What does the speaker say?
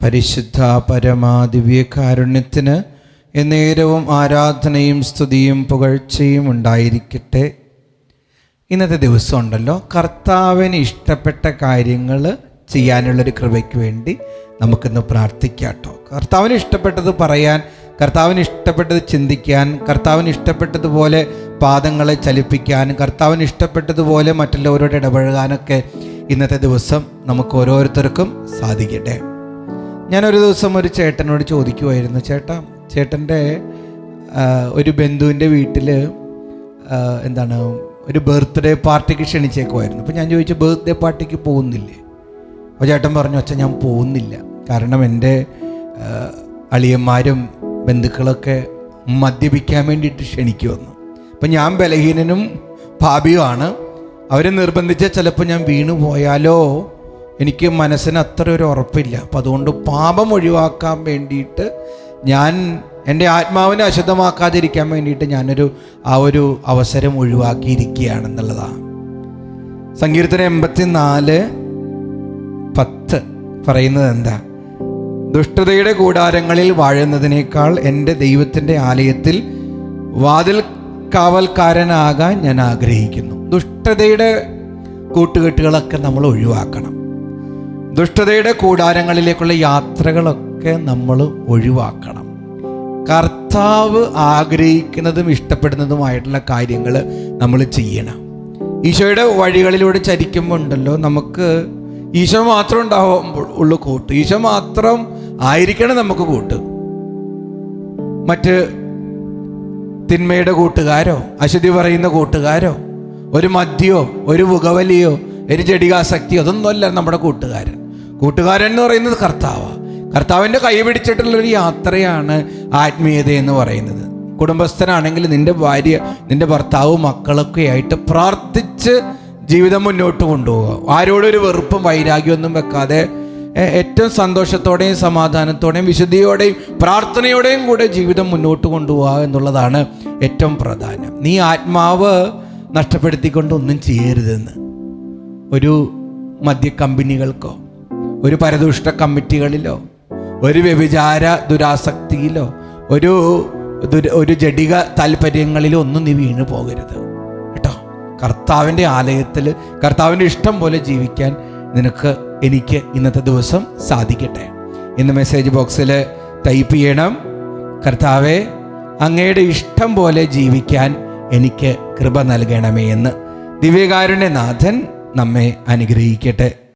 പരിശുദ്ധ പരമാ ദിവ്യകാരുണ്യത്തിന് എന്നേരവും ആരാധനയും സ്തുതിയും പുകഴ്ചയും ഉണ്ടായിരിക്കട്ടെ. ഇന്നത്തെ ദിവസം ഉണ്ടല്ലോ, കർത്താവിന് ഇഷ്ടപ്പെട്ട കാര്യങ്ങൾ ചെയ്യാനുള്ളൊരു കൃപയ്ക്ക് വേണ്ടി നമുക്കിന്ന് പ്രാർത്ഥിക്കാം കേട്ടോ. കർത്താവിന് ഇഷ്ടപ്പെട്ടത് പറയാൻ, കർത്താവിന് ഇഷ്ടപ്പെട്ടത് ചിന്തിക്കാൻ, കർത്താവിന് ഇഷ്ടപ്പെട്ടതുപോലെ പാദങ്ങളെ ചലിപ്പിക്കാൻ, കർത്താവിന് ഇഷ്ടപ്പെട്ടതുപോലെ മറ്റുള്ളവരോട് ഇടപഴകാനൊക്കെ ഇന്നത്തെ ദിവസം നമുക്ക് ഓരോരുത്തർക്കും സാധിക്കട്ടെ. ഞാനൊരു ദിവസം ഒരു ചേട്ടനോട് ചോദിക്കുമായിരുന്നു, ചേട്ടൻ്റെ ഒരു ബന്ധുവിൻ്റെ വീട്ടിൽ ഒരു ബർത്ത്ഡേ പാർട്ടിക്ക് ക്ഷണിച്ചേക്കുമായിരുന്നു. അപ്പോൾ ഞാൻ ചോദിച്ചു, ബർത്ത്ഡേ പാർട്ടിക്ക് പോകുന്നില്ലേ? അപ്പോൾ ചേട്ടൻ പറഞ്ഞു, അച്ഛാ ഞാൻ പോകുന്നില്ല, കാരണം എൻ്റെ അളിയന്മാരും ബന്ധുക്കളൊക്കെ മദ്യപിക്കാൻ വേണ്ടിയിട്ട് ക്ഷണിക്കുമെന്ന്. അപ്പം ഞാൻ ബലഹീനനും പാപിയുമാണ്, അവരെ നിർബന്ധിച്ച് ചിലപ്പോൾ ഞാൻ വീണു പോയാലോ, എനിക്ക് മനസ്സിന് അത്ര ഒരു ഉറപ്പില്ല. അപ്പം അതുകൊണ്ട് പാപം ഒഴിവാക്കാൻ വേണ്ടിയിട്ട് ഞാൻ എൻ്റെ ആത്മാവിനെ അശുദ്ധമാക്കാതിരിക്കാൻ വേണ്ടിയിട്ട് ഞാനൊരു ഒരു അവസരം ഒഴിവാക്കിയിരിക്കുകയാണെന്നുള്ളതാണ്. സങ്കീർത്തനം 84:10 പറയുന്നത് എന്താ? ദുഷ്ടതയുടെ കൂടാരങ്ങളിൽ വാഴുന്നതിനേക്കാൾ എൻ്റെ ദൈവത്തിൻ്റെ ആലയത്തിൽ വാതിൽ കാവൽക്കാരനാകാൻ ഞാൻ ആഗ്രഹിക്കുന്നു. ദുഷ്ടതയുടെ കൂട്ടുകെട്ടുകളൊക്കെ നമ്മൾ ഒഴിവാക്കണം. ദുഷ്ടതയുടെ കൂടാരങ്ങളിലേക്കുള്ള യാത്രകളൊക്കെ നമ്മൾ ഒഴിവാക്കണം. കർത്താവ് ആഗ്രഹിക്കുന്നതും ഇഷ്ടപ്പെടുന്നതുമായിട്ടുള്ള കാര്യങ്ങൾ നമ്മൾ ചെയ്യണം. ഈശോയുടെ വഴികളിലൂടെ ചരിക്കുമ്പോൾ ഉണ്ടല്ലോ, നമുക്ക് ഈശോ മാത്രം ഉണ്ടാവുള്ളൂ കൂട്ട്. ഈശോ മാത്രം ആയിരിക്കണം നമുക്ക് കൂട്ട്. മറ്റ് തിന്മയുടെ കൂട്ടുകാരോ, അശുദ്ധി പറയുന്ന കൂട്ടുകാരോ, ഒരു മദ്യോ, ഒരു പുകവലിയോ, ഒരു ജഡികാസക്തിയോ അതൊന്നുമല്ല നമ്മുടെ കൂട്ടുകാരൻ. കൂട്ടുകാരൻ എന്ന് പറയുന്നത് കർത്താവാണ്. കർത്താവിൻ്റെ കൈ പിടിച്ചിട്ടുള്ളൊരു യാത്രയാണ് ആത്മീയത എന്ന് പറയുന്നത്. കുടുംബസ്ഥനാണെങ്കിൽ നിൻ്റെ ഭാര്യ, നിൻ്റെ ഭർത്താവ്, മക്കളൊക്കെ ആയിട്ട് പ്രാർത്ഥിച്ച് ജീവിതം മുന്നോട്ട് കൊണ്ടുപോകുക. ആരോടൊരു വെറുപ്പും വൈരാഗ്യമൊന്നും വെക്കാതെ ഏറ്റവും സന്തോഷത്തോടെയും സമാധാനത്തോടെയും വിശുദ്ധിയോടെയും പ്രാർത്ഥനയോടെയും കൂടെ ജീവിതം മുന്നോട്ട് കൊണ്ടുപോകുക എന്നുള്ളതാണ് ഏറ്റവും പ്രധാനം. നീ ആത്മാവ് നഷ്ടപ്പെടുത്തിക്കൊണ്ട് ഒന്നും ചെയ്യരുതെന്ന്. ഒരു മദ്യ കമ്പനികൾക്കോ, ഒരു പരദുഷ്ട കമ്മിറ്റികളിലോ, ഒരു വ്യഭിചാര ദുരാസക്തിയിലോ, ഒരു ജഡിക താല്പര്യങ്ങളിലോ ഒന്നും നീ വീണു പോകരുത് കേട്ടോ. കർത്താവിൻ്റെ ആലയത്തിൽ കർത്താവിൻ്റെ ഇഷ്ടം പോലെ ജീവിക്കാൻ നിനക്ക്, എനിക്ക് ഇന്നത്തെ ദിവസം സാധിക്കട്ടെ. ഇന്ന് മെസ്സേജ് ബോക്സിൽ ടൈപ്പ് ചെയ്യണം, കർത്താവേ അങ്ങയുടെ ഇഷ്ടം പോലെ ജീവിക്കാൻ എനിക്ക് കൃപ നൽകണമേ എന്ന്. ദിവ്യകാരുണ്യനാഥൻ നമ്മെ അനുഗ്രഹിക്കട്ടെ.